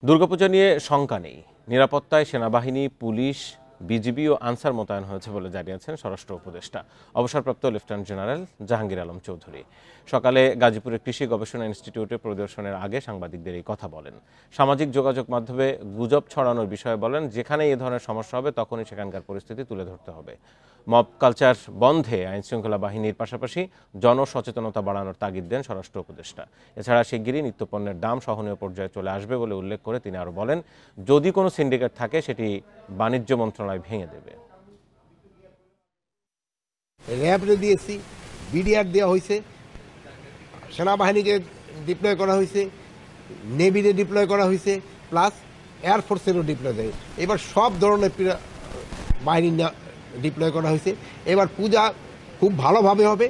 দুর্গাপূজা নিয়ে শঙ্কা নেই। নিরাপত্তায় সেনাবাহিনী, পুলিশ, বিজিবি ও আনসার মোতায়েন হয়েছে বলে জানিয়েছেন স্বরাষ্ট্র উপদেষ্টা অবসরপ্রাপ্ত লেফটেন্যান্ট জেনারেল জাহাঙ্গীর আলম চৌধুরী। সকালে গাজীপুরের কৃষি গবেষণা ইনস্টিটিউটে পরিদর্শনের আগে সাংবাদিকদের এই কথা বলেন। সামাজিক যোগাযোগ মাধ্যমে গুজব ছড়ানোর বিষয়ে বলেন, যেখানে এ ধরনের সমস্যা হবে তখনই সেখানকার পরিস্থিতি তুলে ধরতে হবে। মব কালচার বন্ধে আইনশৃঙ্খলা বাহিনীর পাশাপাশি জনসচেতনতা বাড়ানোর তাগিদ দেন স্বরাষ্ট্র উপদেষ্টা। এছাড়া শিগগিরই নিত্যপণ্যের দাম সহনীয় পর্যায়ে চলে আসবে বলে উল্লেখ করে তিনি আরও বলেন, যদি কোনো সিন্ডিকেট থাকে সেটি বাণিজ্য মন্ত্রণালয় ভেঙে দেবে। র্যাবরে দিয়েছি, বিডিআর দেওয়া হয়েছে, সেনাবাহিনীকে ডিপ্লয় করা হয়েছে, নেভিতে ডিপ্লয় করা হয়েছে, প্লাস এয়ারফোর্সেরও ডিপ্লয় দেয়। এবার সব ধরনের বাহিনী ডিপ্লয় করা হয়েছে। এবার পূজা খুব ভালোভাবে হবে।